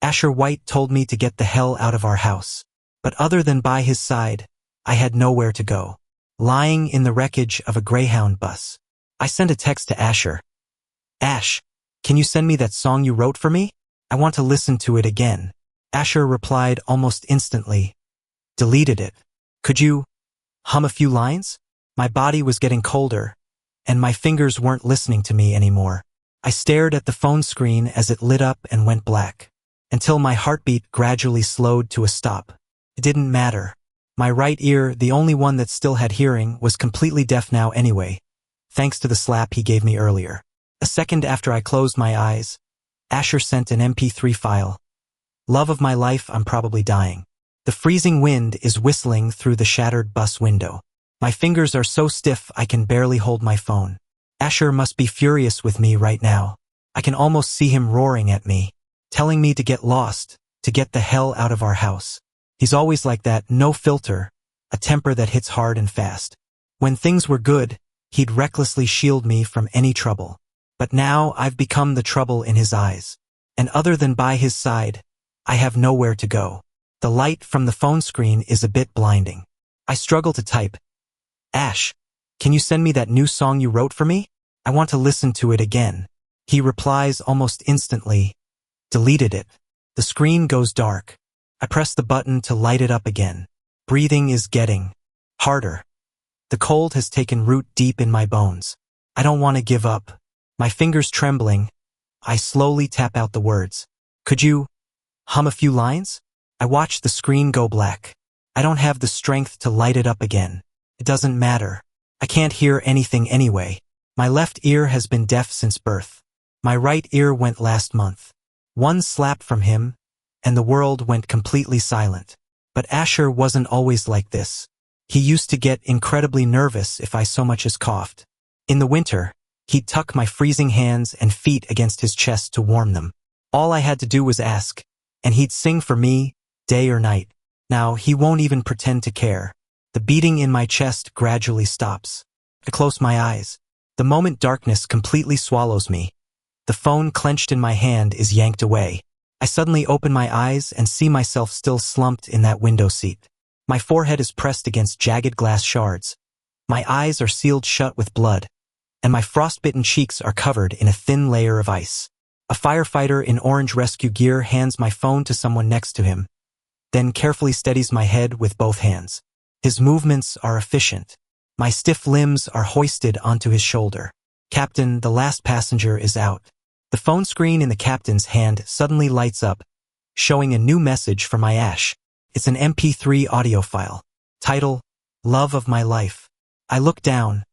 Asher White told me to get the hell out of our house. But other than by his side, I had nowhere to go. Lying in the wreckage of a Greyhound bus, I sent a text to Asher. Ash, can you send me that song you wrote for me? I want to listen to it again. Asher replied almost instantly. Deleted it. Could you hum a few lines? My body was getting colder, and my fingers weren't listening to me anymore. I stared at the phone screen as it lit up and went black, until my heartbeat gradually slowed to a stop. It didn't matter. My right ear, the only one that still had hearing, was completely deaf now anyway, thanks to the slap he gave me earlier. A second after I closed my eyes, Asher sent an MP3 file. Love of my life, I'm probably dying. The freezing wind is whistling through the shattered bus window. My fingers are so stiff I can barely hold my phone. Asher must be furious with me right now. I can almost see him roaring at me, telling me to get lost, to get the hell out of our house. He's always like that, no filter, a temper that hits hard and fast. When things were good, he'd recklessly shield me from any trouble. But now I've become the trouble in his eyes. And other than by his side, I have nowhere to go. The light from the phone screen is a bit blinding. I struggle to type. Ash, can you send me that new song you wrote for me? I want to listen to it again. He replies almost instantly. Deleted it. The screen goes dark. I press the button to light it up again. Breathing is getting harder. The cold has taken root deep in my bones. I don't want to give up. My fingers trembling, I slowly tap out the words. Could you hum a few lines? I watch the screen go black. I don't have the strength to light it up again. It doesn't matter. I can't hear anything anyway. My left ear has been deaf since birth. My right ear went last month. One slap from him, and the world went completely silent. But Asher wasn't always like this. He used to get incredibly nervous if I so much as coughed. In the winter, he'd tuck my freezing hands and feet against his chest to warm them. All I had to do was ask, and he'd sing for me, day or night. Now, he won't even pretend to care. The beating in my chest gradually stops. I close my eyes. The moment darkness completely swallows me, the phone clenched in my hand is yanked away. I suddenly open my eyes and see myself still slumped in that window seat. My forehead is pressed against jagged glass shards. My eyes are sealed shut with blood, and my frostbitten cheeks are covered in a thin layer of ice. A firefighter in orange rescue gear hands my phone to someone next to him, then carefully steadies my head with both hands. His movements are efficient. My stiff limbs are hoisted onto his shoulder. Captain, the last passenger is out. The phone screen in the captain's hand suddenly lights up, showing a new message for my Ash. It's an MP3 audio file. Title, Love of My Life. I look down,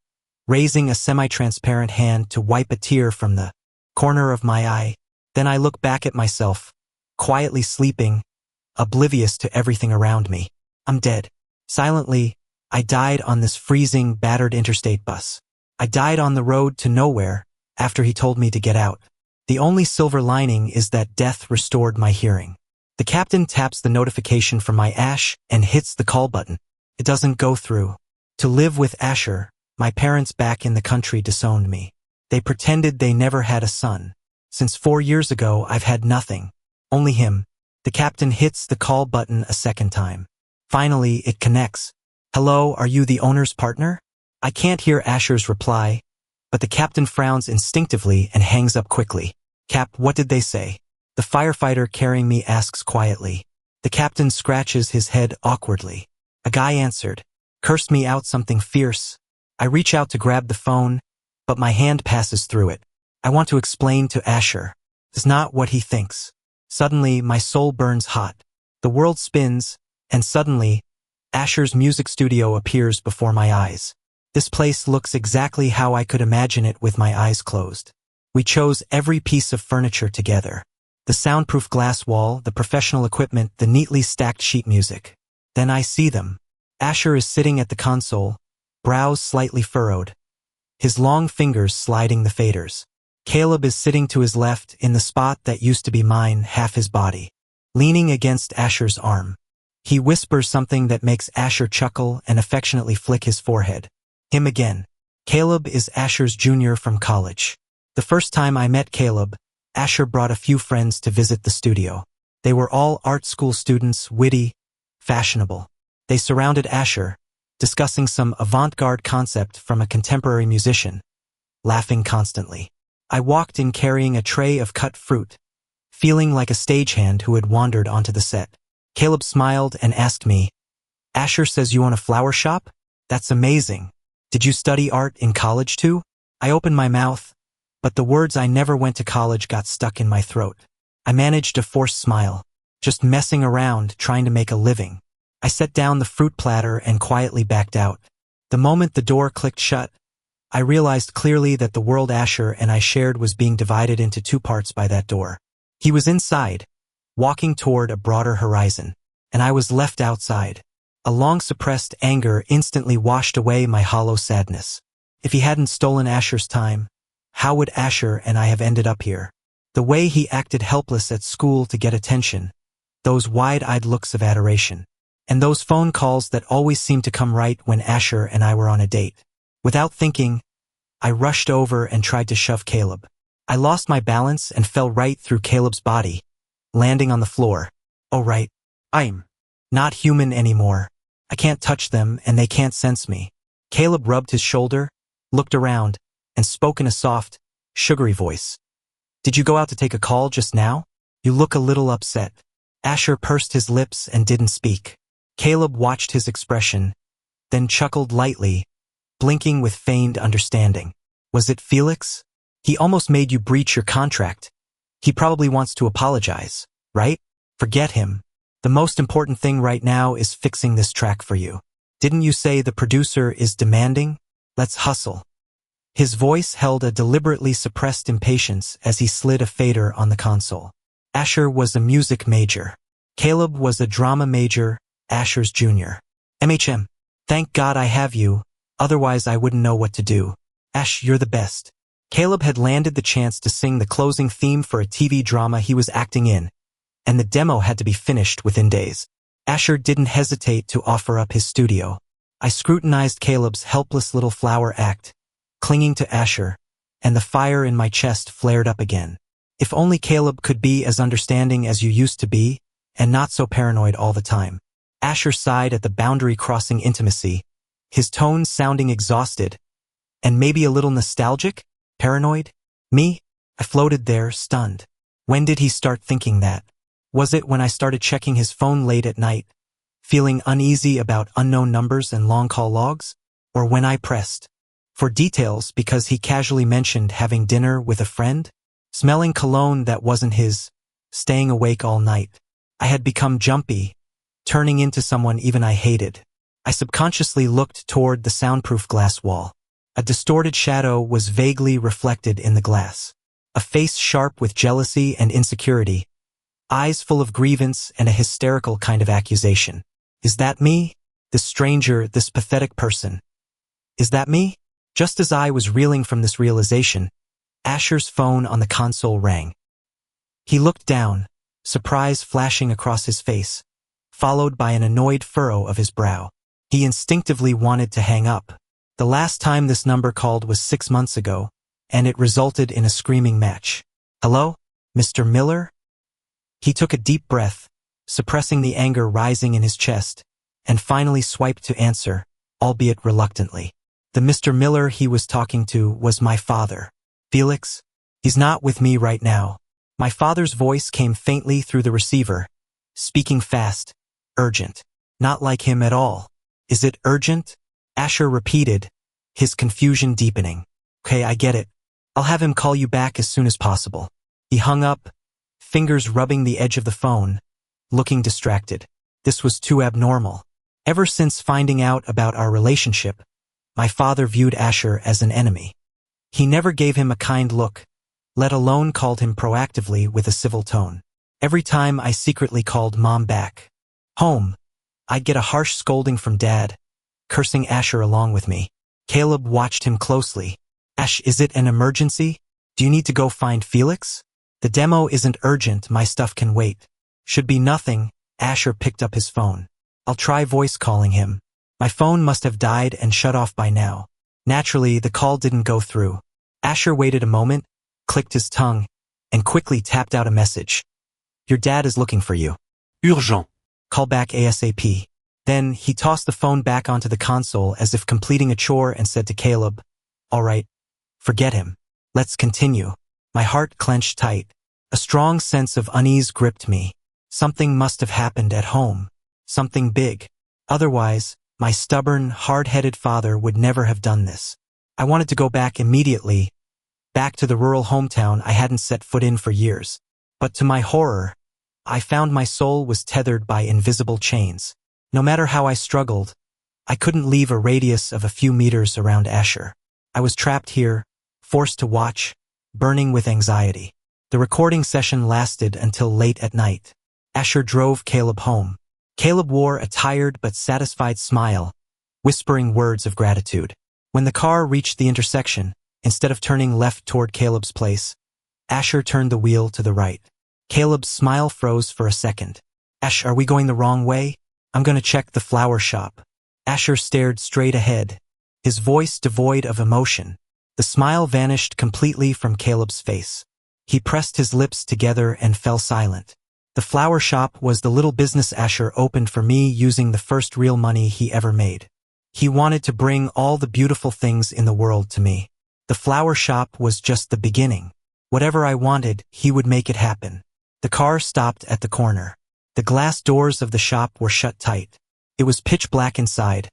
raising a semi-transparent hand to wipe a tear from the corner of my eye. Then I look back at myself, quietly sleeping, oblivious to everything around me. I'm dead. Silently, I died on this freezing, battered interstate bus. I died on the road to nowhere after he told me to get out. The only silver lining is that death restored my hearing. The captain taps the notification from my Ash and hits the call button. It doesn't go through. To live with Asher, my parents back in the country disowned me. They pretended they never had a son. Since 4 years ago, I've had nothing. Only him. The captain hits the call button a second time. Finally, it connects. Hello, are you the owner's partner? I can't hear Asher's reply, but the captain frowns instinctively and hangs up quickly. Cap, what did they say? The firefighter carrying me asks quietly. The captain scratches his head awkwardly. A guy answered. Cursed me out something fierce. I reach out to grab the phone, but my hand passes through it. I want to explain to Asher. It's not what he thinks. Suddenly, my soul burns hot. The world spins, and suddenly, Asher's music studio appears before my eyes. This place looks exactly how I could imagine it with my eyes closed. We chose every piece of furniture together. The soundproof glass wall, the professional equipment, the neatly stacked sheet music. Then I see them. Asher is sitting at the console, brows slightly furrowed, his long fingers sliding the faders. Caleb is sitting to his left in the spot that used to be mine, half his body, leaning against Asher's arm. He whispers something that makes Asher chuckle and affectionately flick his forehead. Him again. Caleb is Asher's junior from college. The first time I met Caleb, Asher brought a few friends to visit the studio. They were all art school students, witty, fashionable. They surrounded Asher, discussing some avant-garde concept from a contemporary musician, laughing constantly. I walked in carrying a tray of cut fruit, feeling like a stagehand who had wandered onto the set. Caleb smiled and asked me, "Asher says you own a flower shop? That's amazing. Did you study art in college too?" I opened my mouth, but the words "I never went to college" got stuck in my throat. I managed a forced smile, just messing around trying to make a living. I set down the fruit platter and quietly backed out. The moment the door clicked shut, I realized clearly that the world Asher and I shared was being divided into two parts by that door. He was inside, walking toward a broader horizon, and I was left outside. A long-suppressed anger instantly washed away my hollow sadness. If he hadn't stolen Asher's time, how would Asher and I have ended up here? The way he acted helpless at school to get attention, those wide-eyed looks of adoration, and those phone calls that always seemed to come right when Asher and I were on a date. Without thinking, I rushed over and tried to shove Caleb. I lost my balance and fell right through Caleb's body, landing on the floor. Oh right, I'm not human anymore. I can't touch them and they can't sense me. Caleb rubbed his shoulder, looked around, and spoke in a soft, sugary voice. "Did you go out to take a call just now? You look a little upset." Asher pursed his lips and didn't speak. Caleb watched his expression, then chuckled lightly, blinking with feigned understanding. "Was it Felix? He almost made you breach your contract. He probably wants to apologize, right? Forget him. The most important thing right now is fixing this track for you. Didn't you say the producer is demanding? Let's hustle." His voice held a deliberately suppressed impatience as he slid a fader on the console. Asher was a music major. Caleb was a drama major, Asher's junior. "MHM. Thank God I have you, otherwise I wouldn't know what to do. Ash, you're the best." Caleb had landed the chance to sing the closing theme for a TV drama he was acting in, and the demo had to be finished within days. Asher didn't hesitate to offer up his studio. I scrutinized Caleb's helpless little flower act, clinging to Asher, and the fire in my chest flared up again. If only Caleb could be as understanding as you used to be, and not so paranoid all the time. Asher sighed at the boundary-crossing intimacy, his tones sounding exhausted, and maybe a little nostalgic? Paranoid? Me? I floated there, stunned. When did he start thinking that? Was it when I started checking his phone late at night, feeling uneasy about unknown numbers and long call logs? Or when I pressed for details because he casually mentioned having dinner with a friend? Smelling cologne that wasn't his, staying awake all night. I had become jumpy, turning into someone even I hated. I subconsciously looked toward the soundproof glass wall. A distorted shadow was vaguely reflected in the glass. A face sharp with jealousy and insecurity. Eyes full of grievance and a hysterical kind of accusation. Is that me? This stranger, this pathetic person. Is that me? Just as I was reeling from this realization, Asher's phone on the console rang. He looked down, surprise flashing across his face, followed by an annoyed furrow of his brow. He instinctively wanted to hang up. The last time this number called was 6 months ago, and it resulted in a screaming match. "Hello, Mr. Miller?" He took a deep breath, suppressing the anger rising in his chest, and finally swiped to answer, albeit reluctantly. The Mr. Miller he was talking to was my father. "Felix? He's not with me right now." My father's voice came faintly through the receiver, speaking fast, urgent. Not like him at all. "Is it urgent?" Asher repeated, his confusion deepening. "Okay, I get it. I'll have him call you back as soon as possible." He hung up, fingers rubbing the edge of the phone, looking distracted. This was too abnormal. Ever since finding out about our relationship, my father viewed Asher as an enemy. He never gave him a kind look, let alone called him proactively with a civil tone. Every time I secretly called Mom back home, I'd get a harsh scolding from Dad, cursing Asher along with me. Caleb watched him closely. "Ash, is it an emergency? Do you need to go find Felix?" "The demo isn't urgent, my stuff can wait." "Should be nothing." Asher picked up his phone. "I'll try voice calling him." My phone must have died and shut off by now. Naturally, the call didn't go through. Asher waited a moment, clicked his tongue, and quickly tapped out a message. Your dad is looking for you. Urgent. Call back ASAP. Then he tossed the phone back onto the console as if completing a chore and said to Caleb, "All right, forget him. Let's continue." My heart clenched tight. A strong sense of unease gripped me. Something must have happened at home. Something big. Otherwise, my stubborn, hard-headed father would never have done this. I wanted to go back immediately, back to the rural hometown I hadn't set foot in for years. But to my horror, I found my soul was tethered by invisible chains. No matter how I struggled, I couldn't leave a radius of a few meters around Asher. I was trapped here, forced to watch, burning with anxiety. The recording session lasted until late at night. Asher drove Caleb home. Caleb wore a tired but satisfied smile, whispering words of gratitude. When the car reached the intersection, instead of turning left toward Caleb's place, Asher turned the wheel to the right. Caleb's smile froze for a second. "Ash, are we going the wrong way? I'm going to check the flower shop." Asher stared straight ahead, his voice devoid of emotion. The smile vanished completely from Caleb's face. He pressed his lips together and fell silent. The flower shop was the little business Asher opened for me using the first real money he ever made. He wanted to bring all the beautiful things in the world to me. The flower shop was just the beginning. Whatever I wanted, he would make it happen. The car stopped at the corner. The glass doors of the shop were shut tight. It was pitch black inside,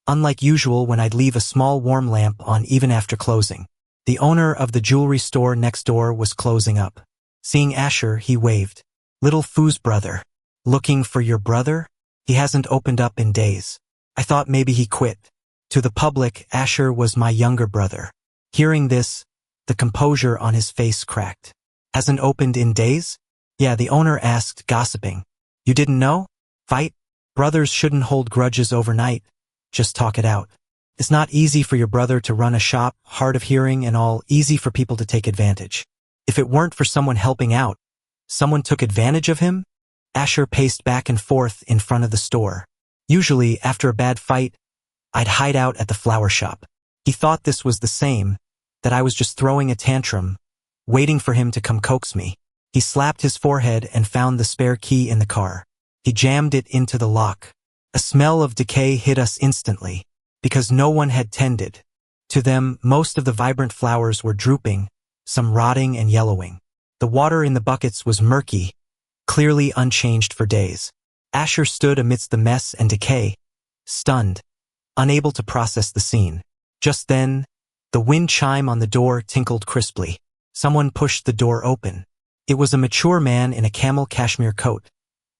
unlike usual when I'd leave a small warm lamp on even after closing. The owner of the jewelry store next door was closing up. Seeing Asher, he waved. "Little Foo's brother. Looking for your brother? He hasn't opened up in days." I thought maybe he quit. To the public, Asher was my younger brother. Hearing this, the composure on his face cracked. "Hasn't opened in days?" "Yeah," the owner asked, gossiping. "You didn't know? Fight? Brothers shouldn't hold grudges overnight. Just talk it out. It's not easy for your brother to run a shop, hard of hearing and all, easy for people to take advantage. If it weren't for someone helping out, someone took advantage of him?" Asher paced back and forth in front of the store. Usually, after a bad fight, I'd hide out at the flower shop. He thought this was the same, that I was just throwing a tantrum, waiting for him to come coax me. He slapped his forehead and found the spare key in the car. He jammed it into the lock. A smell of decay hit us instantly, because no one had tended to them. Most of the vibrant flowers were drooping, some rotting and yellowing. The water in the buckets was murky, clearly unchanged for days. Asher stood amidst the mess and decay, stunned, unable to process the scene. Just then, the wind chime on the door tinkled crisply. Someone pushed the door open. It was a mature man in a camel cashmere coat,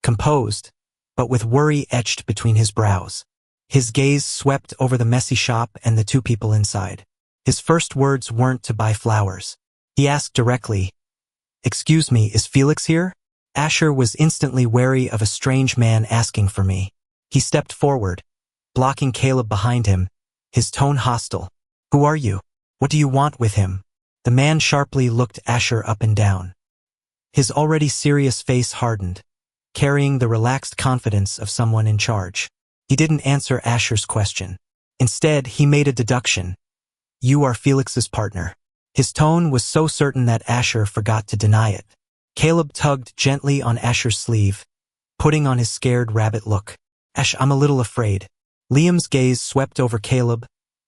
composed, but with worry etched between his brows. His gaze swept over the messy shop and the two people inside. His first words weren't to buy flowers. He asked directly, "Excuse me, is Felix here?" Asher was instantly wary of a strange man asking for me. He stepped forward, blocking Caleb behind him, his tone hostile. "Who are you? What do you want with him?" The man sharply looked Asher up and down. His already serious face hardened, carrying the relaxed confidence of someone in charge. He didn't answer Asher's question. Instead, he made a deduction. "You are Felix's partner." His tone was so certain that Asher forgot to deny it. Caleb tugged gently on Asher's sleeve, putting on his scared rabbit look. "Ash, I'm a little afraid." Liam's gaze swept over Caleb,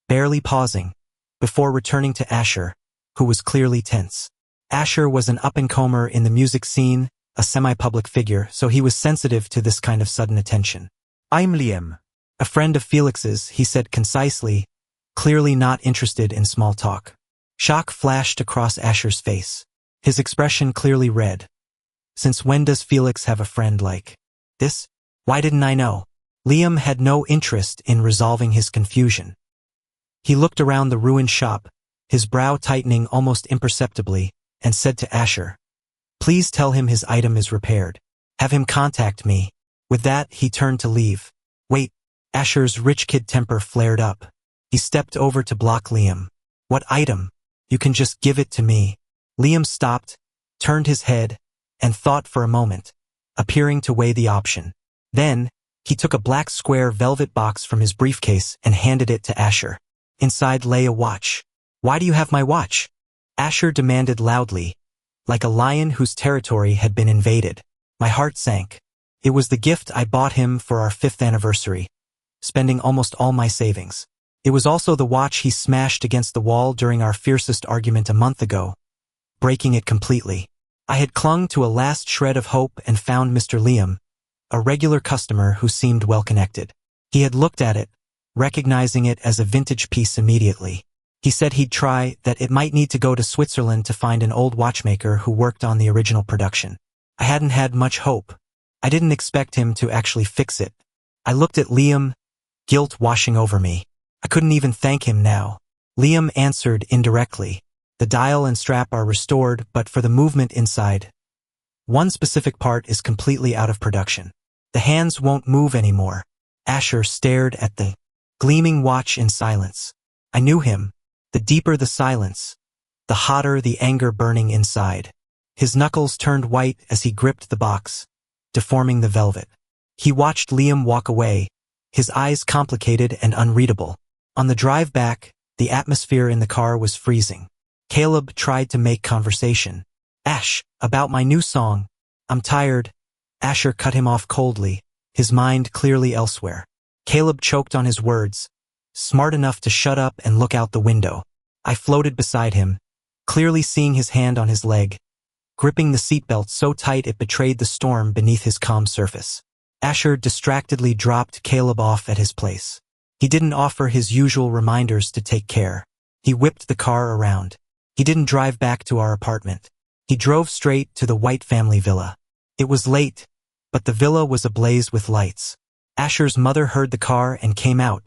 barely pausing, before returning to Asher, who was clearly tense. Asher was an up-and-comer in the music scene, a semi-public figure, so he was sensitive to this kind of sudden attention. "I'm Liam." "A friend of Felix's," he said concisely, clearly not interested in small talk. Shock flashed across Asher's face. His expression clearly read, "Since when does Felix have a friend like this? Why didn't I know?" Liam had no interest in resolving his confusion. He looked around the ruined shop, his brow tightening almost imperceptibly, and said to Asher, "Please tell him his item is repaired. Have him contact me." With that, he turned to leave. "Wait." Asher's rich kid temper flared up. He stepped over to block Liam. "What item? You can just give it to me." Liam stopped, turned his head, and thought for a moment, appearing to weigh the option. Then, he took a black square velvet box from his briefcase and handed it to Asher. Inside lay a watch. "Why do you have my watch?" Asher demanded loudly, like a lion whose territory had been invaded. My heart sank. It was the gift I bought him for our 5th anniversary, spending almost all my savings. It was also the watch he smashed against the wall during our fiercest argument a month ago, breaking it completely. I had clung to a last shred of hope and found Mr. Liam, a regular customer who seemed well-connected. He had looked at it, recognizing it as a vintage piece immediately. He said he'd try, that it might need to go to Switzerland to find an old watchmaker who worked on the original production. I hadn't had much hope. I didn't expect him to actually fix it. I looked at Liam, guilt washing over me. I couldn't even thank him now. Liam answered indirectly. The dial and strap are restored, but for the movement inside, one specific part is completely out of production. The hands won't move anymore. Asher stared at the gleaming watch in silence. I knew him. The deeper the silence, the hotter the anger burning inside. His knuckles turned white as he gripped the box, deforming the velvet. He watched Liam walk away, his eyes complicated and unreadable. On the drive back, the atmosphere in the car was freezing. Caleb tried to make conversation. Ash, about my new song. I'm tired. Asher cut him off coldly, his mind clearly elsewhere. Caleb choked on his words, smart enough to shut up and look out the window. I floated beside him, clearly seeing his hand on his leg, gripping the seatbelt so tight it betrayed the storm beneath his calm surface. Asher distractedly dropped Caleb off at his place. He didn't offer his usual reminders to take care. He whipped the car around. He didn't drive back to our apartment. He drove straight to the White family villa. It was late, but the villa was ablaze with lights. Asher's mother heard the car and came out,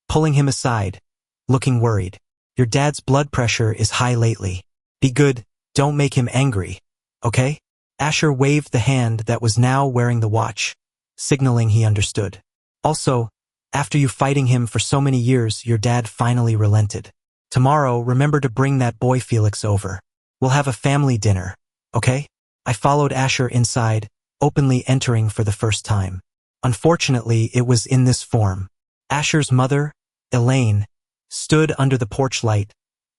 pulling him aside, looking worried. Your dad's blood pressure is high lately. Be good, don't make him angry, okay? Asher waved the hand that was now wearing the watch, signaling he understood. Also, after you fighting him for so many years, your dad finally relented. Tomorrow, remember to bring that boy Felix over. We'll have a family dinner, okay? I followed Asher inside, openly entering for the first time. Unfortunately, it was in this form. Asher's mother, Elaine, stood under the porch light,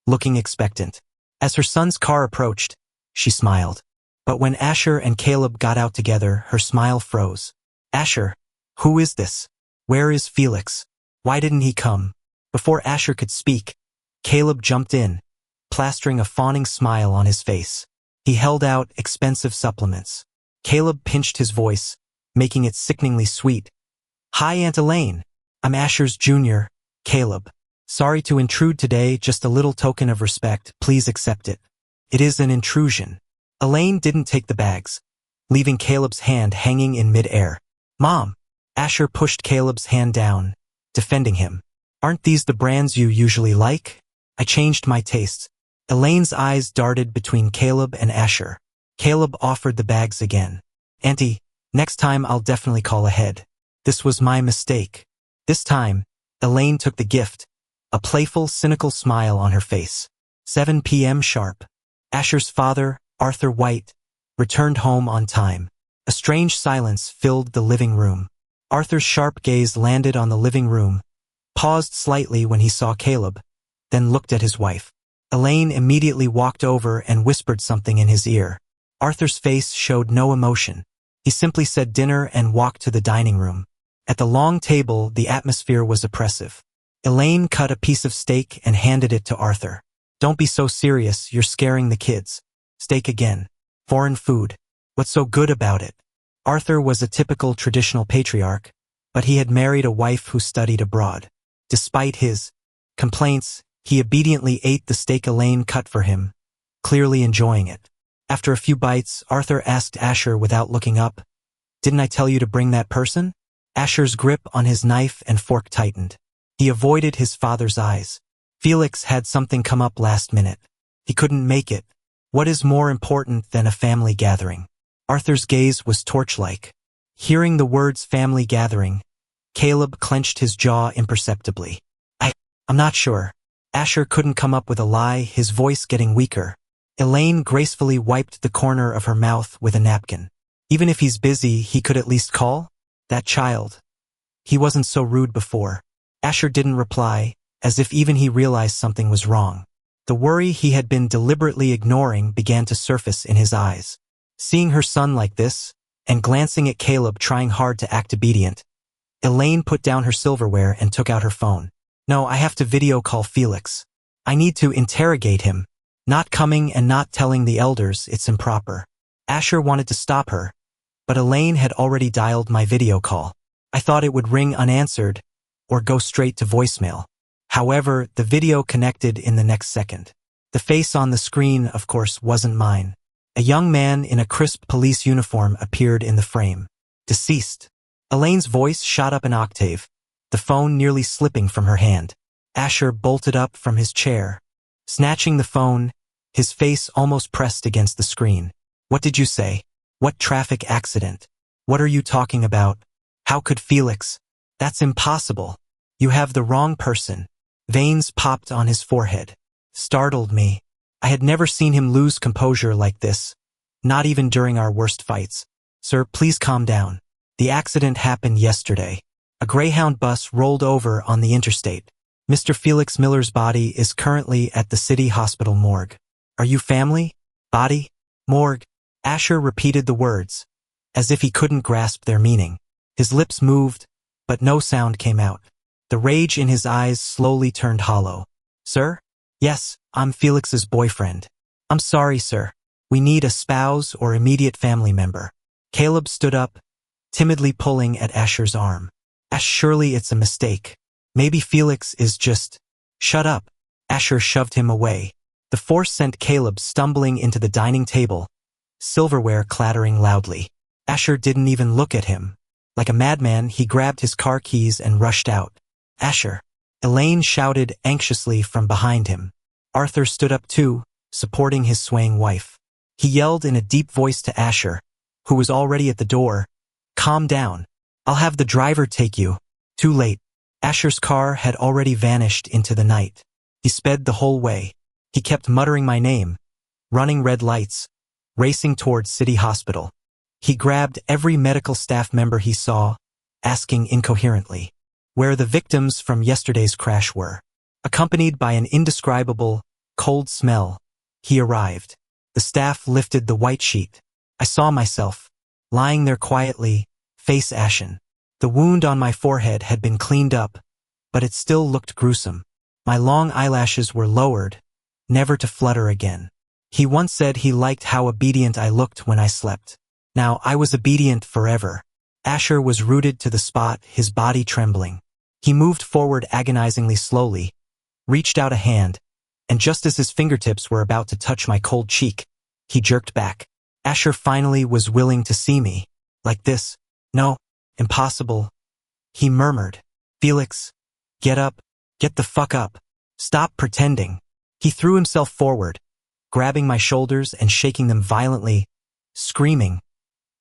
looking expectant. As her son's car approached, she smiled. But when Asher and Caleb got out together, her smile froze. Asher, who is this? Where is Felix? Why didn't he come? Before Asher could speak, Caleb jumped in, plastering a fawning smile on his face. He held out expensive supplements. Caleb pinched his voice, making it sickeningly sweet. Hi, Aunt Elaine. I'm Asher's junior, Caleb. Sorry to intrude today, just a little token of respect, please accept it. It is an intrusion. Elaine didn't take the bags, leaving Caleb's hand hanging in mid-air. Mom! Asher pushed Caleb's hand down, defending him. Aren't these the brands you usually like? I changed my tastes. Elaine's eyes darted between Caleb and Asher. Caleb offered the bags again. Auntie, next time I'll definitely call ahead. This was my mistake. This time, Elaine took the gift, a playful, cynical smile on her face. 7 p.m. sharp. Asher's father, Arthur White, returned home on time. A strange silence filled the living room. Arthur's sharp gaze landed on the living room, paused slightly when he saw Caleb, then looked at his wife. Elaine immediately walked over and whispered something in his ear. Arthur's face showed no emotion. He simply said dinner and walked to the dining room. At the long table, the atmosphere was oppressive. Elaine cut a piece of steak and handed it to Arthur. Don't be so serious, you're scaring the kids. Steak again. Foreign food. What's so good about it? Arthur was a typical traditional patriarch, but he had married a wife who studied abroad. Despite his complaints, he obediently ate the steak Elaine cut for him, clearly enjoying it. After a few bites, Arthur asked Asher without looking up, Didn't I tell you to bring that person? Asher's grip on his knife and fork tightened. He avoided his father's eyes. Felix had something come up last minute. He couldn't make it. What is more important than a family gathering? Arthur's gaze was torch-like. Hearing the words family gathering, Caleb clenched his jaw imperceptibly. I'm not sure. Asher couldn't come up with a lie, his voice getting weaker. Elaine gracefully wiped the corner of her mouth with a napkin. Even if he's busy, he could at least call? That child. He wasn't so rude before. Asher didn't reply, as if even he realized something was wrong. The worry he had been deliberately ignoring began to surface in his eyes. Seeing her son like this, and glancing at Caleb trying hard to act obedient, Elaine put down her silverware and took out her phone. No, I have to video call Felix. I need to interrogate him. Not coming and not telling the elders, it's improper. Asher wanted to stop her, but Elaine had already dialed my video call. I thought it would ring unanswered or go straight to voicemail. However, the video connected in the next second. The face on the screen, of course, wasn't mine. A young man in a crisp police uniform appeared in the frame. Deceased. Elaine's voice shot up an octave, the phone nearly slipping from her hand. Asher bolted up from his chair, snatching the phone, his face almost pressed against the screen. What did you say? What traffic accident? What are you talking about? How could Felix? That's impossible. You have the wrong person. Veins popped on his forehead. Startled me. I had never seen him lose composure like this, not even during our worst fights. Sir, please calm down. The accident happened yesterday. A Greyhound bus rolled over on the interstate. Mr. Felix Miller's body is currently at the city hospital morgue. Are you family? Body? Morgue? Asher repeated the words, as if he couldn't grasp their meaning. His lips moved, but no sound came out. The rage in his eyes slowly turned hollow. Sir? Yes, I'm Felix's boyfriend. I'm sorry, sir. We need a spouse or immediate family member. Caleb stood up, timidly pulling at Asher's arm. Ash, surely it's a mistake. Maybe Felix is just... Shut up. Asher shoved him away. The force sent Caleb stumbling into the dining table, silverware clattering loudly. Asher didn't even look at him. Like a madman, he grabbed his car keys and rushed out. Asher. Elaine shouted anxiously from behind him. Arthur stood up too, supporting his swaying wife. He yelled in a deep voice to Asher, who was already at the door, Calm down. I'll have the driver take you. Too late. Asher's car had already vanished into the night. He sped the whole way. He kept muttering my name, running red lights, racing towards City Hospital. He grabbed every medical staff member he saw, asking incoherently where the victims from yesterday's crash were. Accompanied by an indescribable, cold smell, he arrived. The staff lifted the white sheet. I saw myself, lying there quietly, face ashen. The wound on my forehead had been cleaned up, but it still looked gruesome. My long eyelashes were lowered, never to flutter again. He once said he liked how obedient I looked when I slept. Now I was obedient forever. Asher was rooted to the spot, his body trembling. He moved forward agonizingly slowly, reached out a hand, and just as his fingertips were about to touch my cold cheek, he jerked back. Asher finally was willing to see me. Like this. No, impossible. He murmured. Felix, get up, get the fuck up. Stop pretending. He threw himself forward, grabbing my shoulders and shaking them violently, screaming.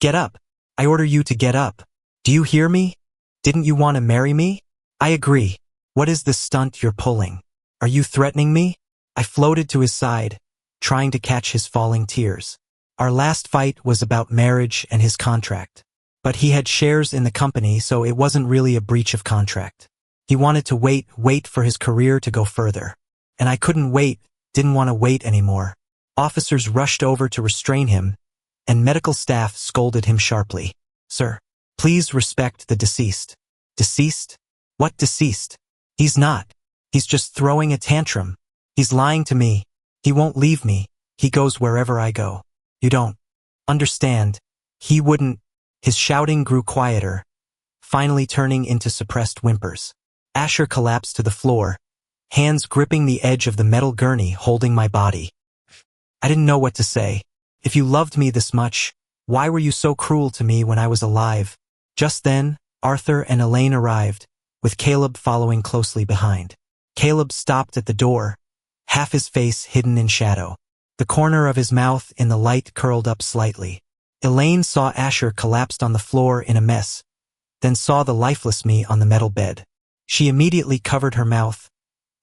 Get up. I order you to get up. Do you hear me? Didn't you want to marry me? I agree. What is this stunt you're pulling? Are you threatening me? I floated to his side, trying to catch his falling tears. Our last fight was about marriage and his contract. But he had shares in the company, so it wasn't really a breach of contract. He wanted to wait for his career to go further. And I couldn't wait, didn't want to wait anymore. Officers rushed over to restrain him, and medical staff scolded him sharply. Sir, please respect the deceased. Deceased? What deceased? He's not. He's just throwing a tantrum. He's lying to me. He won't leave me. He goes wherever I go. You don't understand. He wouldn't. His shouting grew quieter, finally turning into suppressed whimpers. Asher collapsed to the floor, hands gripping the edge of the metal gurney holding my body. I didn't know what to say. If you loved me this much, why were you so cruel to me when I was alive? Just then, Arthur and Elaine arrived, with Caleb following closely behind. Caleb stopped at the door, half his face hidden in shadow. The corner of his mouth in the light curled up slightly. Elaine saw Asher collapsed on the floor in a mess, then saw the lifeless me on the metal bed. She immediately covered her mouth,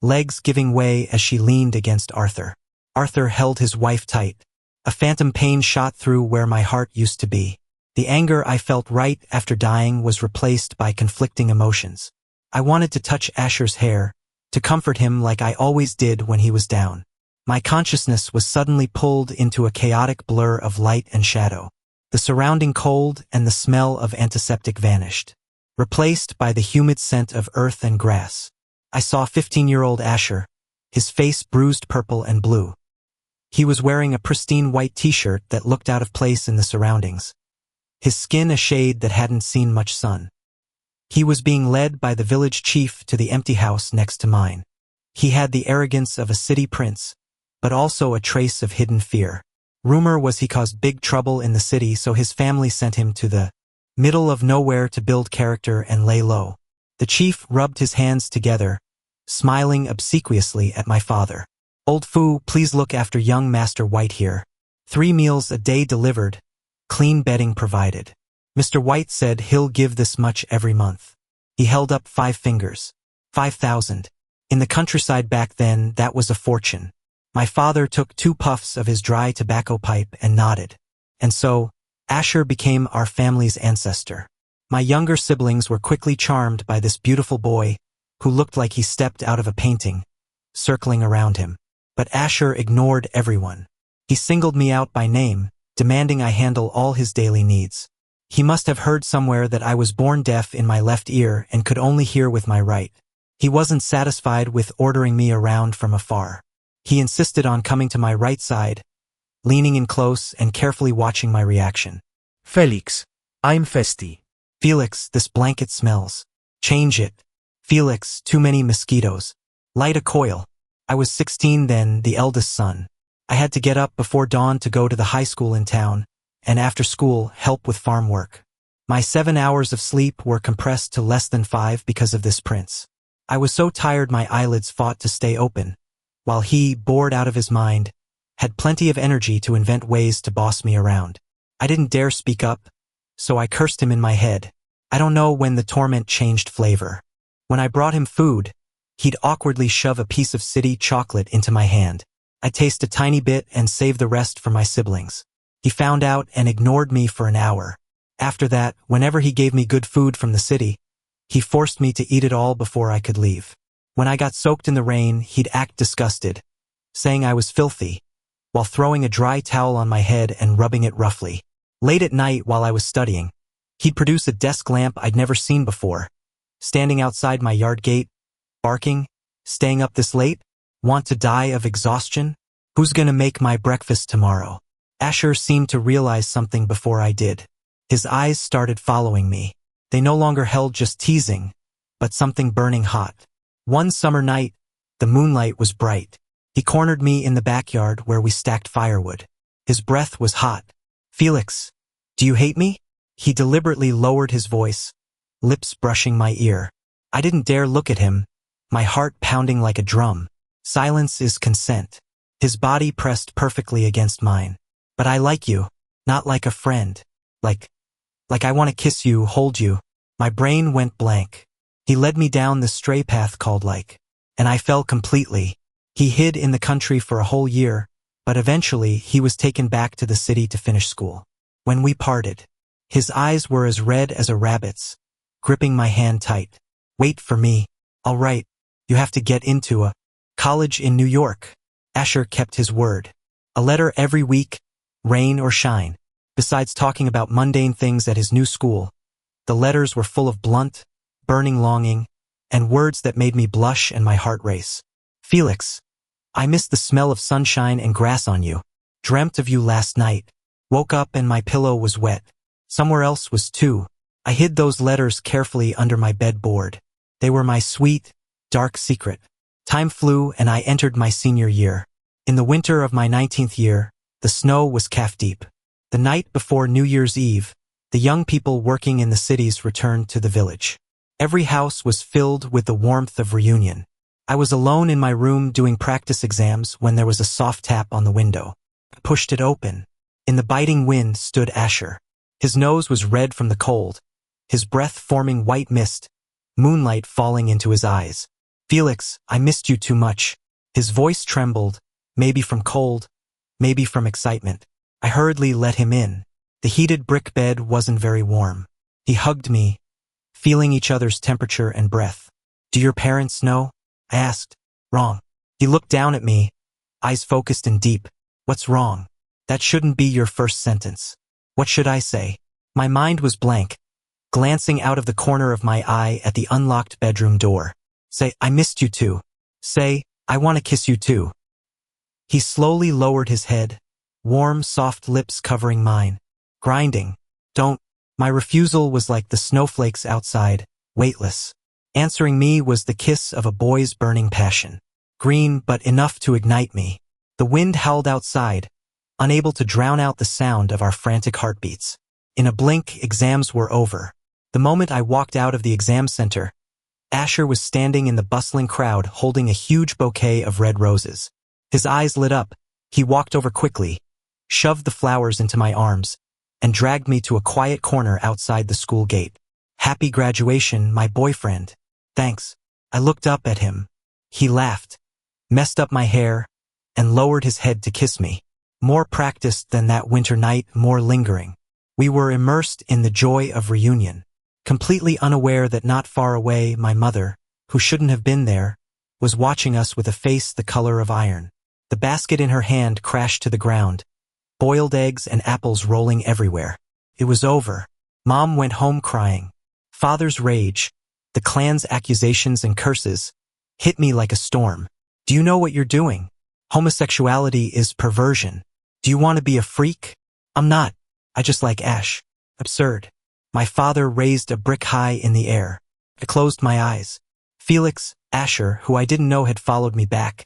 legs giving way as she leaned against Arthur. Arthur held his wife tight. A phantom pain shot through where my heart used to be. The anger I felt right after dying was replaced by conflicting emotions. I wanted to touch Asher's hair, to comfort him like I always did when he was down. My consciousness was suddenly pulled into a chaotic blur of light and shadow. The surrounding cold and the smell of antiseptic vanished, replaced by the humid scent of earth and grass. I saw 15-year-old Asher, his face bruised purple and blue. He was wearing a pristine white t-shirt that looked out of place in the surroundings, his skin a shade that hadn't seen much sun. He was being led by the village chief to the empty house next to mine. He had the arrogance of a city prince, but also a trace of hidden fear. Rumor was he caused big trouble in the city, so his family sent him to the middle of nowhere to build character and lay low. The chief rubbed his hands together, smiling obsequiously at my father. "Old Fu, please look after young Master White here. 3 meals a day delivered, clean bedding provided." Mr. White said he'll give this much every month. He held up 5 fingers. 5,000. In the countryside back then, that was a fortune. My father took 2 puffs of his dry tobacco pipe and nodded. And so, Asher became our family's ancestor. My younger siblings were quickly charmed by this beautiful boy, who looked like he stepped out of a painting, circling around him. But Asher ignored everyone. He singled me out by name, demanding I handle all his daily needs. He must have heard somewhere that I was born deaf in my left ear and could only hear with my right. He wasn't satisfied with ordering me around from afar. He insisted on coming to my right side, leaning in close and carefully watching my reaction. Felix, I'm Festi. "Felix, this blanket smells. Change it." "Felix, too many mosquitoes. Light a coil." I was 16 then, the eldest son. I had to get up before dawn to go to the high school in town, and after school, help with farm work. My 7 hours of sleep were compressed to less than 5 because of this prince. I was so tired my eyelids fought to stay open, while he, bored out of his mind, had plenty of energy to invent ways to boss me around. I didn't dare speak up, so I cursed him in my head. I don't know when the torment changed flavor. When I brought him food, he'd awkwardly shove a piece of city chocolate into my hand. I'd taste a tiny bit and save the rest for my siblings. He found out and ignored me for an hour. After that, whenever he gave me good food from the city, he forced me to eat it all before I could leave. When I got soaked in the rain, he'd act disgusted, saying I was filthy, while throwing a dry towel on my head and rubbing it roughly. Late at night while I was studying, he'd produce a desk lamp I'd never seen before, standing outside my yard gate, barking, "Staying up this late? Want to die of exhaustion? Who's gonna make my breakfast tomorrow?" Asher seemed to realize something before I did. His eyes started following me. They no longer held just teasing, but something burning hot. One summer night, the moonlight was bright. He cornered me in the backyard where we stacked firewood. His breath was hot. "Felix, do you hate me?" He deliberately lowered his voice, lips brushing my ear. I didn't dare look at him, my heart pounding like a drum. Silence is consent. His body pressed perfectly against mine. "But I like you, not like a friend. Like I want to kiss you, hold you." My brain went blank. He led me down the stray path called like, and I fell completely. He hid in the country for a whole year, but eventually he was taken back to the city to finish school. When we parted, his eyes were as red as a rabbit's, gripping my hand tight. "Wait for me. All right, you have to get into a college in New York." Asher kept his word. A letter every week, rain or shine. Besides talking about mundane things at his new school, the letters were full of blunt, burning longing, and words that made me blush and my heart race. "Felix, I missed the smell of sunshine and grass on you. Dreamt of you last night. Woke up and my pillow was wet. Somewhere else was too." I hid those letters carefully under my bedboard. They were my sweet, dark secret. Time flew and I entered my senior year. In the winter of my 19th year, the snow was calf-deep. The night before New Year's Eve, the young people working in the cities returned to the village. Every house was filled with the warmth of reunion. I was alone in my room doing practice exams when there was a soft tap on the window. I pushed it open. In the biting wind stood Asher. His nose was red from the cold, his breath forming white mist, moonlight falling into his eyes. "Felix, I missed you too much." His voice trembled, maybe from cold, maybe from excitement. I hurriedly let him in. The heated brick bed wasn't very warm. He hugged me, feeling each other's temperature and breath. "Do your parents know?" I asked. "Wrong." He looked down at me, eyes focused and deep. "What's wrong? That shouldn't be your first sentence." What should I say? My mind was blank, glancing out of the corner of my eye at the unlocked bedroom door. Say, I missed you too. Say, I want to kiss you too. He slowly lowered his head, warm, soft lips covering mine. Grinding. Don't. My refusal was like the snowflakes outside, weightless. Answering me was the kiss of a boy's burning passion. Green, but enough to ignite me. The wind howled outside, unable to drown out the sound of our frantic heartbeats. In a blink, exams were over. The moment I walked out of the exam center, Asher was standing in the bustling crowd holding a huge bouquet of red roses. His eyes lit up. He walked over quickly, shoved the flowers into my arms, and dragged me to a quiet corner outside the school gate. Happy graduation, my boyfriend. Thanks. I looked up at him. He laughed, messed up my hair, and lowered his head to kiss me. More practiced than that winter night, more lingering. We were immersed in the joy of reunion, completely unaware that not far away my mother, who shouldn't have been there, was watching us with a face the color of iron. The basket in her hand crashed to the ground, boiled eggs and apples rolling everywhere. It was over. Mom went home crying. Father's rage, the clan's accusations and curses, hit me like a storm. Do you know what you're doing? Homosexuality is perversion. Do you want to be a freak? I'm not. I just like Ash. Absurd. My father raised a brick high in the air. I closed my eyes. Felix, Asher, who I didn't know had followed me back,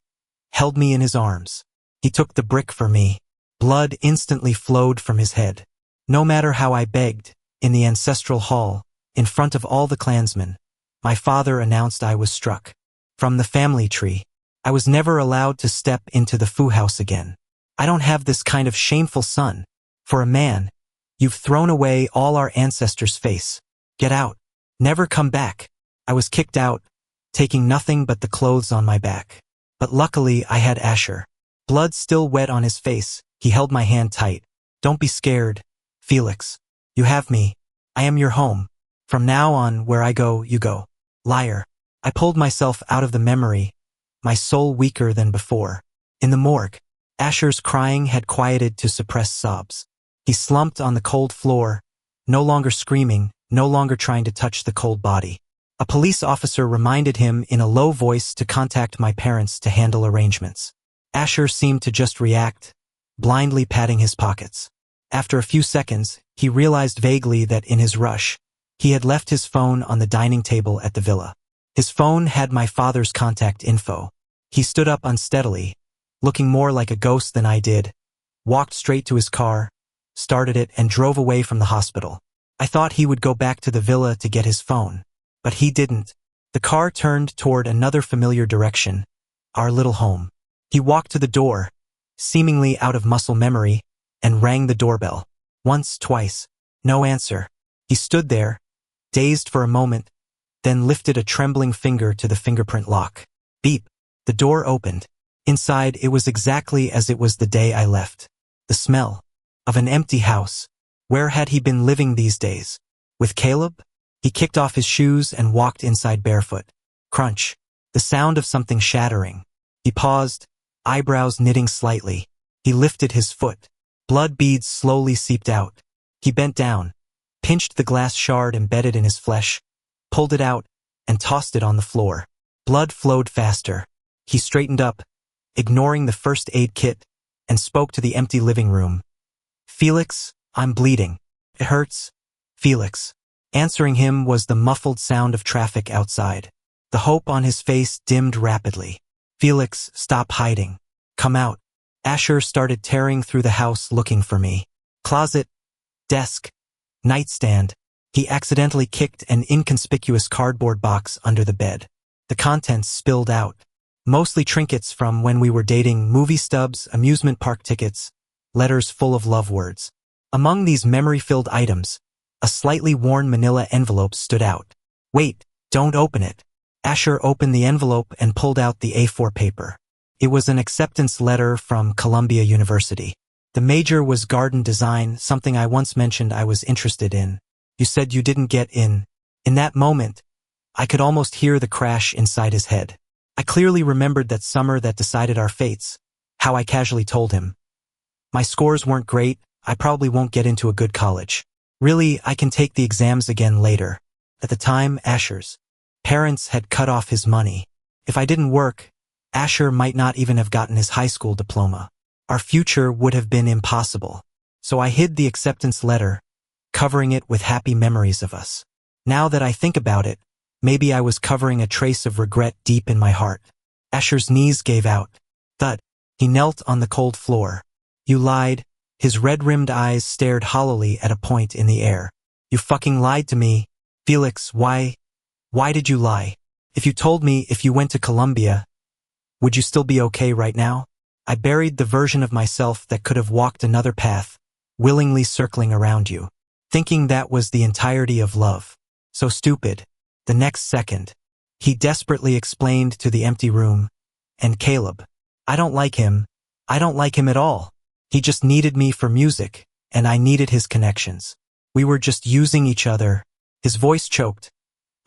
held me in his arms. He took the brick for me. Blood instantly flowed from his head. No matter how I begged, in the ancestral hall, in front of all the clansmen, my father announced I was struck. From the family tree. I was never allowed to step into the foo house again. I don't have this kind of shameful son. For a man, you've thrown away all our ancestors' face. Get out. Never come back. I was kicked out, taking nothing but the clothes on my back. But luckily I had Asher. Blood still wet on his face, he held my hand tight. Don't be scared, Felix. You have me. I am your home. From now on, where I go, you go. Liar. I pulled myself out of the memory, my soul weaker than before. In the morgue, Asher's crying had quieted to suppressed sobs. He slumped on the cold floor, no longer screaming, no longer trying to touch the cold body. A police officer reminded him in a low voice to contact my parents to handle arrangements. Asher seemed to just react, blindly patting his pockets. After a few seconds, he realized vaguely that in his rush, he had left his phone on the dining table at the villa. His phone had my father's contact info. He stood up unsteadily, looking more like a ghost than I did, walked straight to his car, started it, and drove away from the hospital. I thought he would go back to the villa to get his phone. But he didn't. The car turned toward another familiar direction, our little home. He walked to the door, seemingly out of muscle memory, and rang the doorbell. Once, twice. No answer. He stood there, dazed for a moment, then lifted a trembling finger to the fingerprint lock. Beep. The door opened. Inside, it was exactly as it was the day I left. The smell of an empty house. Where had he been living these days? With Caleb? He kicked off his shoes and walked inside barefoot. Crunch. The sound of something shattering. He paused, eyebrows knitting slightly. He lifted his foot. Blood beads slowly seeped out. He bent down, pinched the glass shard embedded in his flesh, pulled it out, and tossed it on the floor. Blood flowed faster. He straightened up, ignoring the first aid kit, and spoke to the empty living room. Felix, I'm bleeding. It hurts. Felix. Answering him was the muffled sound of traffic outside. The hope on his face dimmed rapidly. Felix, stop hiding. Come out. Asher started tearing through the house looking for me. Closet, desk, nightstand. He accidentally kicked an inconspicuous cardboard box under the bed. The contents spilled out. Mostly trinkets from when we were dating, movie stubs, amusement park tickets, letters full of love words. Among these memory-filled items, a slightly worn manila envelope stood out. Wait, don't open it. Asher opened the envelope and pulled out the A4 paper. It was an acceptance letter from Columbia University. The major was garden design, something I once mentioned I was interested in. You said you didn't get in. In that moment, I could almost hear the crash inside his head. I clearly remembered that summer that decided our fates, how I casually told him. My scores weren't great, I probably won't get into a good college. Really, I can take the exams again later. At the time, Asher's parents had cut off his money. If I didn't work, Asher might not even have gotten his high school diploma. Our future would have been impossible. So I hid the acceptance letter, covering it with happy memories of us. Now that I think about it, maybe I was covering a trace of regret deep in my heart. Asher's knees gave out. Thud. He knelt on the cold floor. You lied. His red-rimmed eyes stared hollowly at a point in the air. You fucking lied to me. Felix, why did you lie? If you told me if you went to Columbia, would you still be okay right now? I buried the version of myself that could have walked another path, willingly circling around you, thinking that was the entirety of love. So stupid. The next second, he desperately explained to the empty room, and Caleb. I don't like him. I don't like him at all. He just needed me for music, and I needed his connections. We were just using each other. His voice choked.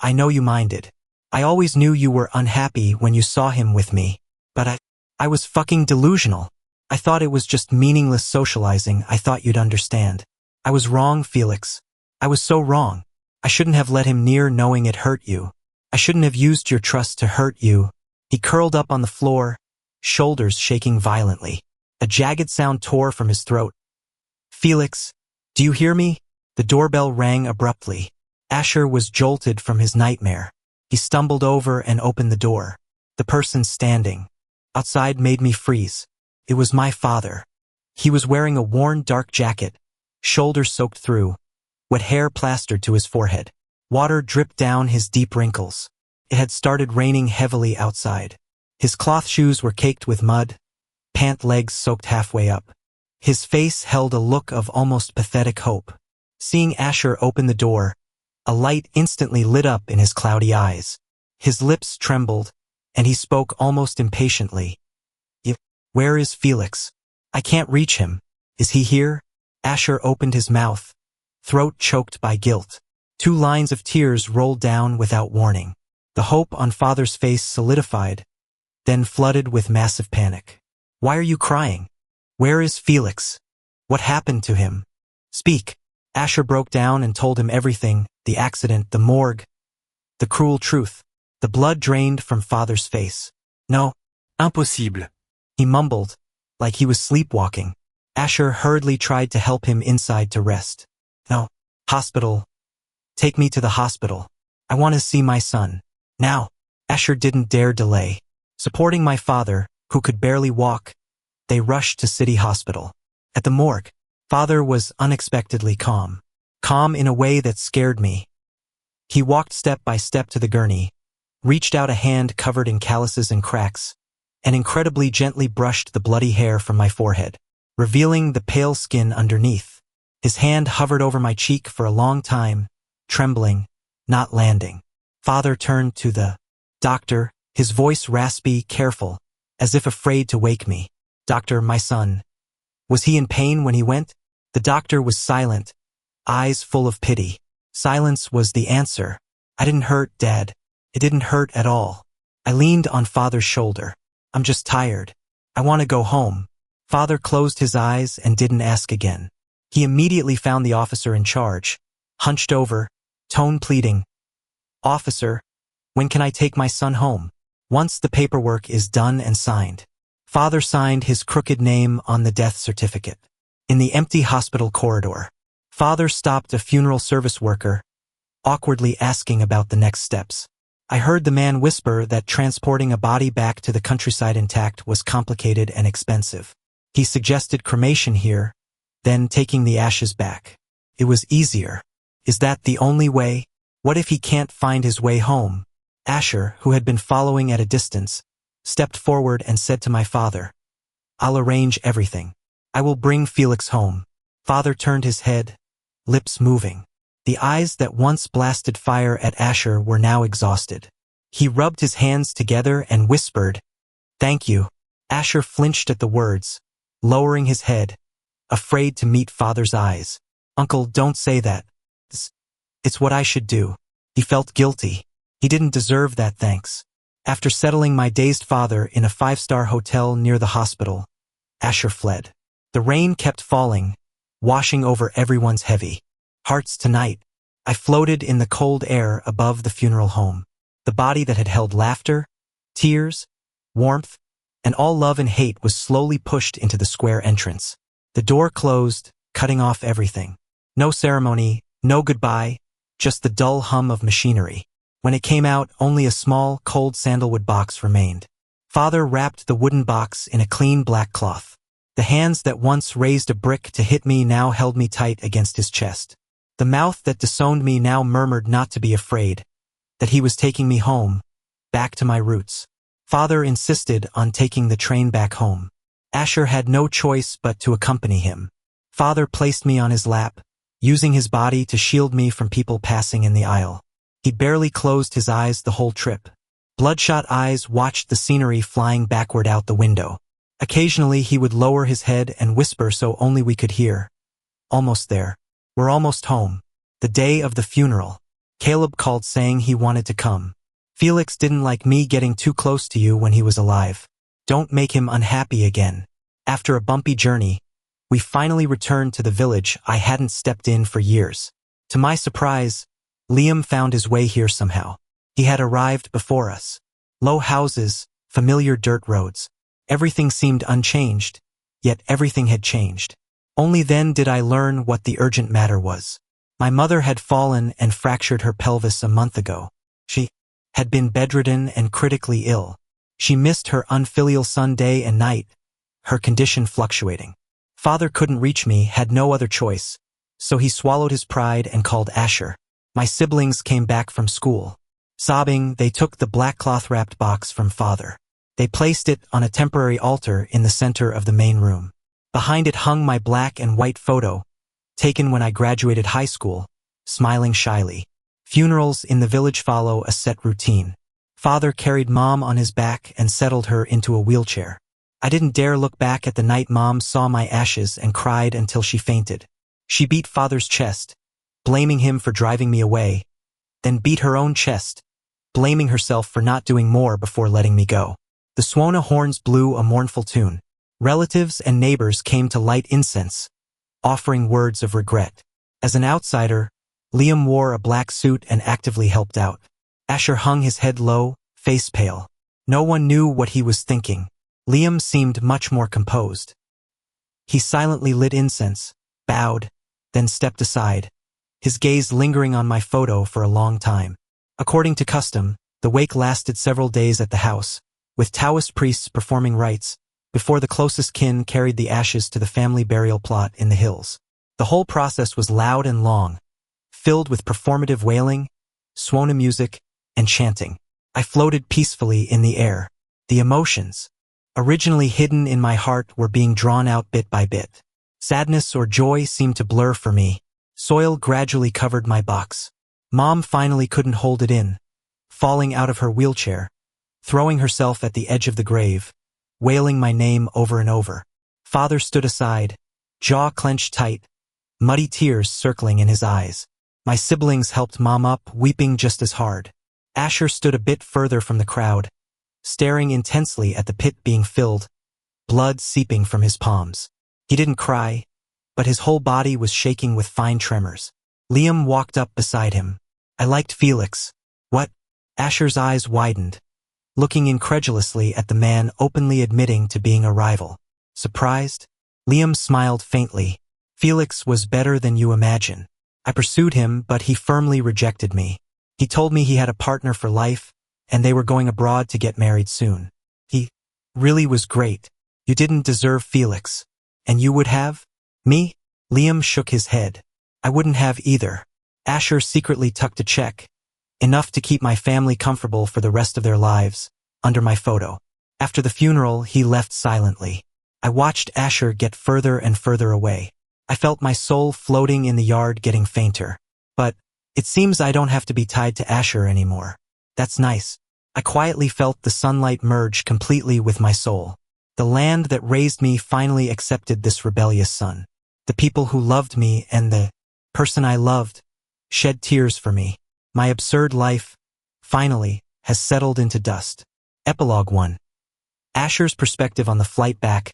I know you minded. I always knew you were unhappy when you saw him with me, but I was fucking delusional. I thought it was just meaningless socializing. I thought you'd understand. I was wrong, Felix. I was so wrong. I shouldn't have let him near knowing it hurt you. I shouldn't have used your trust to hurt you. He curled up on the floor, shoulders shaking violently. A jagged sound tore from his throat. Felix, do you hear me? The doorbell rang abruptly. Asher was jolted from his nightmare. He stumbled over and opened the door. The person standing outside made me freeze. It was my father. He was wearing a worn dark jacket, shoulders soaked through, wet hair plastered to his forehead. Water dripped down his deep wrinkles. It had started raining heavily outside. His cloth shoes were caked with mud, pant legs soaked halfway up. His face held a look of almost pathetic hope. Seeing Asher open the door, a light instantly lit up in his cloudy eyes. His lips trembled, and he spoke almost impatiently. Where is Felix? I can't reach him. Is he here? Asher opened his mouth, throat choked by guilt. 2 lines of tears rolled down without warning. The hope on father's face solidified, then flooded with massive panic. Why are you crying? Where is Felix? What happened to him? Speak. Asher broke down and told him everything, the accident, the morgue, the cruel truth. The blood drained from father's face. No. Impossible. He mumbled, like he was sleepwalking. Asher hurriedly tried to help him inside to rest. No. Hospital. Take me to the hospital. I want to see my son. Now. Asher didn't dare delay. Supporting my father, who could barely walk, they rushed to City Hospital. At the morgue, father was unexpectedly calm. Calm in a way that scared me. He walked step by step to the gurney, reached out a hand covered in calluses and cracks, and incredibly gently brushed the bloody hair from my forehead, revealing the pale skin underneath. His hand hovered over my cheek for a long time, trembling, not landing. Father turned to the doctor, his voice raspy, careful, as if afraid to wake me. Doctor, my son. Was he in pain when he went? The doctor was silent, eyes full of pity. Silence was the answer. I didn't hurt, Dad. It didn't hurt at all. I leaned on Father's shoulder. I'm just tired. I want to go home. Father closed his eyes and didn't ask again. He immediately found the officer in charge, hunched over, tone pleading. Officer, when can I take my son home? Once the paperwork is done and signed. Father signed his crooked name on the death certificate. In the empty hospital corridor, Father stopped a funeral service worker, awkwardly asking about the next steps. I heard the man whisper that transporting a body back to the countryside intact was complicated and expensive. He suggested cremation here, then taking the ashes back. It was easier. Is that the only way? What if he can't find his way home? Asher, who had been following at a distance, stepped forward and said to my father, I'll arrange everything. I will bring Felix home. Father turned his head, lips moving. The eyes that once blasted fire at Asher were now exhausted. He rubbed his hands together and whispered, Thank you. Asher flinched at the words, lowering his head, afraid to meet Father's eyes. Uncle, don't say that. It's what I should do. He felt guilty. He didn't deserve that thanks. After settling my dazed father in a 5-star hotel near the hospital, Asher fled. The rain kept falling, washing over everyone's heavy hearts tonight. I floated in the cold air above the funeral home. The body that had held laughter, tears, warmth, and all love and hate was slowly pushed into the square entrance. The door closed, cutting off everything. No ceremony, no goodbye, just the dull hum of machinery. When it came out, only a small, cold sandalwood box remained. Father wrapped the wooden box in a clean black cloth. The hands that once raised a brick to hit me now held me tight against his chest. The mouth that disowned me now murmured not to be afraid, that he was taking me home, back to my roots. Father insisted on taking the train back home. Asher had no choice but to accompany him. Father placed me on his lap, using his body to shield me from people passing in the aisle. He barely closed his eyes the whole trip. Bloodshot eyes watched the scenery flying backward out the window. Occasionally he would lower his head and whisper so only we could hear. Almost there. We're almost home. The day of the funeral. Caleb called saying he wanted to come. Felix didn't like me getting too close to you when he was alive. Don't make him unhappy again. After a bumpy journey, we finally returned to the village I hadn't stepped in for years. To my surprise, Liam found his way here somehow. He had arrived before us. Low houses, familiar dirt roads. Everything seemed unchanged, yet everything had changed. Only then did I learn what the urgent matter was. My mother had fallen and fractured her pelvis a month ago. She had been bedridden and critically ill. She missed her unfilial son day and night, her condition fluctuating. Father couldn't reach me, had no other choice, so he swallowed his pride and called Asher. My siblings came back from school. Sobbing, they took the black cloth-wrapped box from Father. They placed it on a temporary altar in the center of the main room. Behind it hung my black and white photo, taken when I graduated high school, smiling shyly. Funerals in the village follow a set routine. Father carried Mom on his back and settled her into a wheelchair. I didn't dare look back at the night Mom saw my ashes and cried until she fainted. She beat Father's chest, blaming him for driving me away, then beat her own chest, blaming herself for not doing more before letting me go. The Swona horns blew a mournful tune. Relatives and neighbors came to light incense, offering words of regret. As an outsider, Liam wore a black suit and actively helped out. Asher hung his head low, face pale. No one knew what he was thinking. Liam seemed much more composed. He silently lit incense, bowed, then stepped aside, his gaze lingering on my photo for a long time. According to custom, the wake lasted several days at the house, with Taoist priests performing rites, before the closest kin carried the ashes to the family burial plot in the hills. The whole process was loud and long, filled with performative wailing, Swona music, and chanting. I floated peacefully in the air. The emotions, originally hidden in my heart, were being drawn out bit by bit. Sadness or joy seemed to blur for me. Soil gradually covered my box. Mom finally couldn't hold it in, falling out of her wheelchair, throwing herself at the edge of the grave, wailing my name over and over. Father stood aside, jaw clenched tight, muddy tears circling in his eyes. My siblings helped Mom up, weeping just as hard. Asher stood a bit further from the crowd, staring intensely at the pit being filled, blood seeping from his palms. He didn't cry, but his whole body was shaking with fine tremors. Liam walked up beside him. I liked Felix. What? Asher's eyes widened, looking incredulously at the man openly admitting to being a rival. Surprised? Liam smiled faintly. Felix was better than you imagine. I pursued him, but he firmly rejected me. He told me he had a partner for life, and they were going abroad to get married soon. He really was great. You didn't deserve Felix. And you would have? Me? Liam shook his head. I wouldn't have either. Asher secretly tucked a check, enough to keep my family comfortable for the rest of their lives, under my photo. After the funeral, he left silently. I watched Asher get further and further away. I felt my soul floating in the yard, getting fainter. But it seems I don't have to be tied to Asher anymore. That's nice. I quietly felt the sunlight merge completely with my soul. The land that raised me finally accepted this rebellious son. The people who loved me and the person I loved shed tears for me. My absurd life, finally, has settled into dust. Epilogue 1. Asher's perspective on the flight back.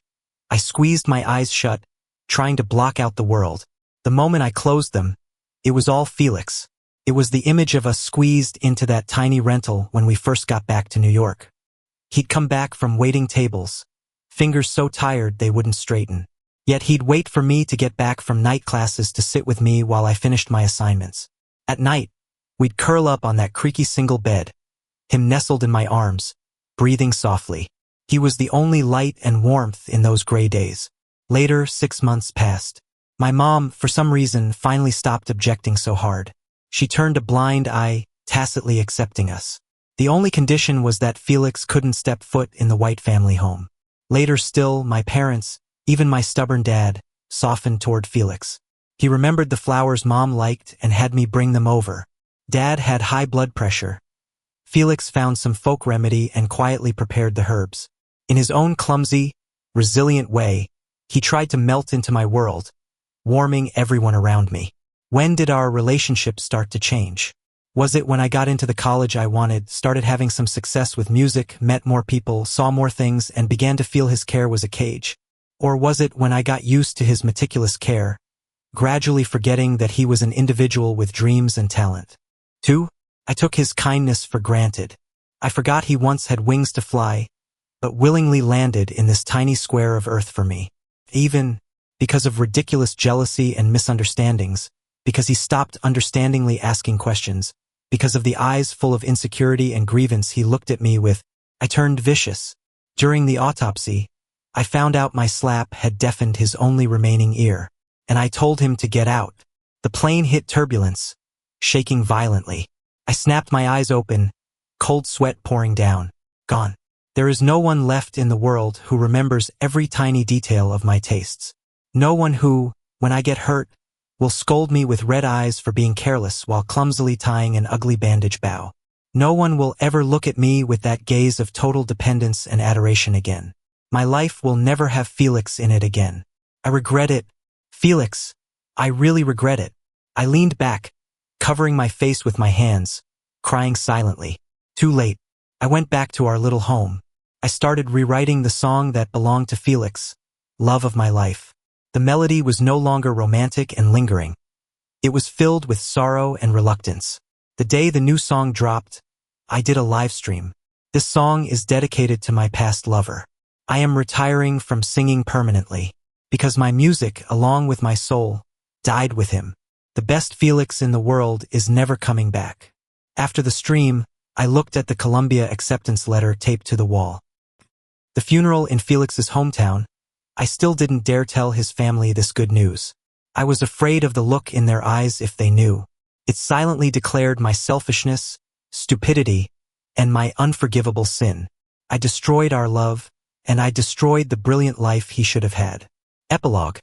I squeezed my eyes shut, trying to block out the world. The moment I closed them, it was all Felix. It was the image of us squeezed into that tiny rental when we first got back to New York. He'd come back from waiting tables, fingers so tired they wouldn't straighten. Yet he'd wait for me to get back from night classes to sit with me while I finished my assignments. At night, we'd curl up on that creaky single bed, him nestled in my arms, breathing softly. He was the only light and warmth in those gray days. Later, 6 months passed. My mom, for some reason, finally stopped objecting so hard. She turned a blind eye, tacitly accepting us. The only condition was that Felix couldn't step foot in the White family home. Later still, my parents, even my stubborn dad, softened toward Felix. He remembered the flowers Mom liked and had me bring them over. Dad had high blood pressure. Felix found some folk remedy and quietly prepared the herbs. In his own clumsy, resilient way, he tried to melt into my world, warming everyone around me. When did our relationship start to change? Was it when I got into the college I wanted, started having some success with music, met more people, saw more things, and began to feel his care was a cage? Or was it when I got used to his meticulous care, gradually forgetting that he was an individual with dreams and talent? 2. I took his kindness for granted. I forgot he once had wings to fly, but willingly landed in this tiny square of earth for me. Even because of ridiculous jealousy and misunderstandings, because he stopped understandingly asking questions, because of the eyes full of insecurity and grievance he looked at me with, I turned vicious. During the autopsy, I found out my slap had deafened his only remaining ear, and I told him to get out. The plane hit turbulence, shaking violently. I snapped my eyes open, cold sweat pouring down. Gone. There is no one left in the world who remembers every tiny detail of my tastes. No one who, when I get hurt, will scold me with red eyes for being careless while clumsily tying an ugly bandage bow. No one will ever look at me with that gaze of total dependence and adoration again. My life will never have Felix in it again. I regret it. Felix, I really regret it. I leaned back, covering my face with my hands, crying silently. Too late. I went back to our little home. I started rewriting the song that belonged to Felix, love of my life. The melody was no longer romantic and lingering. It was filled with sorrow and reluctance. The day the new song dropped, I did a live stream. This song is dedicated to my past lover. I am retiring from singing permanently, because my music, along with my soul, died with him. The best Felix in the world is never coming back. After the stream, I looked at the Columbia acceptance letter taped to the wall. The funeral in Felix's hometown, I still didn't dare tell his family this good news. I was afraid of the look in their eyes if they knew. It silently declared my selfishness, stupidity, and my unforgivable sin. I destroyed our love, and I destroyed the brilliant life he should have had. Epilogue.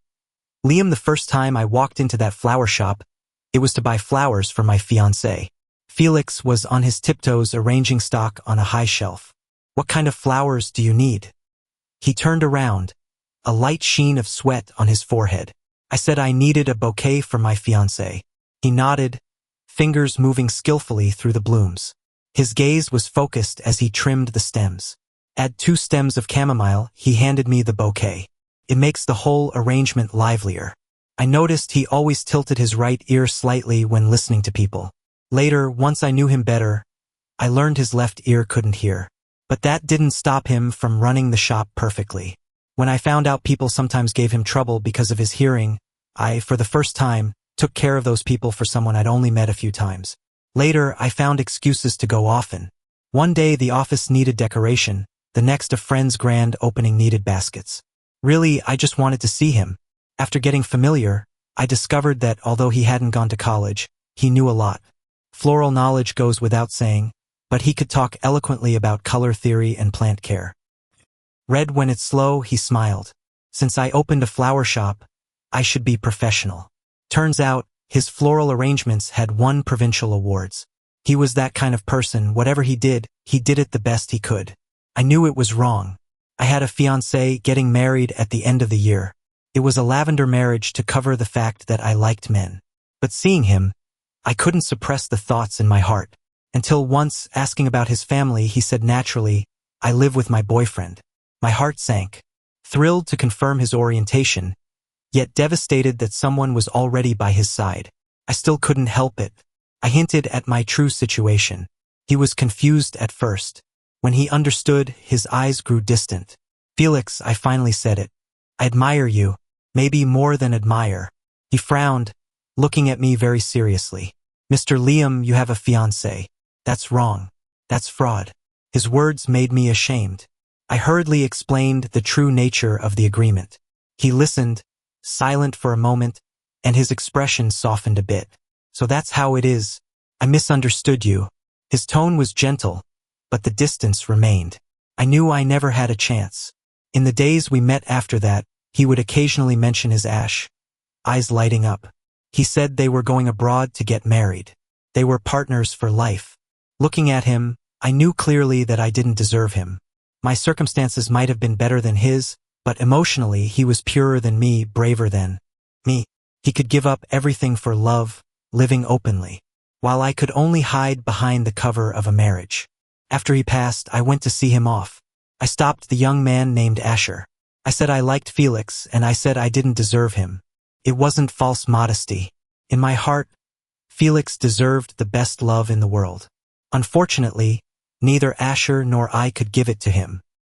Liam, the first time I walked into that flower shop, it was to buy flowers for my fiancée. Felix was on his tiptoes arranging stock on a high shelf. What kind of flowers do you need? He turned around, a light sheen of sweat on his forehead. I said I needed a bouquet for my fiancée. He nodded, fingers moving skillfully through the blooms. His gaze was focused as he trimmed the stems. Add 2 stems of chamomile, he handed me the bouquet. It makes the whole arrangement livelier. I noticed he always tilted his right ear slightly when listening to people. Later, once I knew him better, I learned his left ear couldn't hear. But that didn't stop him from running the shop perfectly. When I found out people sometimes gave him trouble because of his hearing, I, for the first time, took care of those people for someone I'd only met a few times. Later, I found excuses to go often. One day the office needed decoration, the next a friend's grand opening needed baskets. Really, I just wanted to see him. After getting familiar, I discovered that although he hadn't gone to college, he knew a lot. Floral knowledge goes without saying, but he could talk eloquently about color theory and plant care. Read when it's slow, he smiled. Since I opened a flower shop, I should be professional. Turns out, his floral arrangements had won provincial awards. He was that kind of person, whatever he did it the best he could. I knew it was wrong. I had a fiancé getting married at the end of the year. It was a lavender marriage to cover the fact that I liked men. But seeing him, I couldn't suppress the thoughts in my heart. Until once, asking about his family, he said naturally, I live with my boyfriend. My heart sank. Thrilled to confirm his orientation, yet devastated that someone was already by his side. I still couldn't help it. I hinted at my true situation. He was confused at first. When he understood, his eyes grew distant. Felix, I finally said it. I admire you, maybe more than admire. He frowned, looking at me very seriously. Mr. Liam, you have a fiancé. That's wrong. That's fraud. His words made me ashamed. I hurriedly explained the true nature of the agreement. He listened, silent for a moment, and his expression softened a bit. So that's how it is. I misunderstood you. His tone was gentle, but the distance remained. I knew I never had a chance. In the days we met after that, he would occasionally mention his eyes lighting up. He said they were going abroad to get married. They were partners for life. Looking at him, I knew clearly that I didn't deserve him. My circumstances might have been better than his, but emotionally he was purer than me, braver than me. He could give up everything for love, living openly, while I could only hide behind the cover of a marriage. After he passed, I went to see him off. I stopped the young man named Asher. I said I liked Felix, and I said I didn't deserve him. It wasn't false modesty. In my heart, Felix deserved the best love in the world. Unfortunately, neither Asher nor I could give it to him.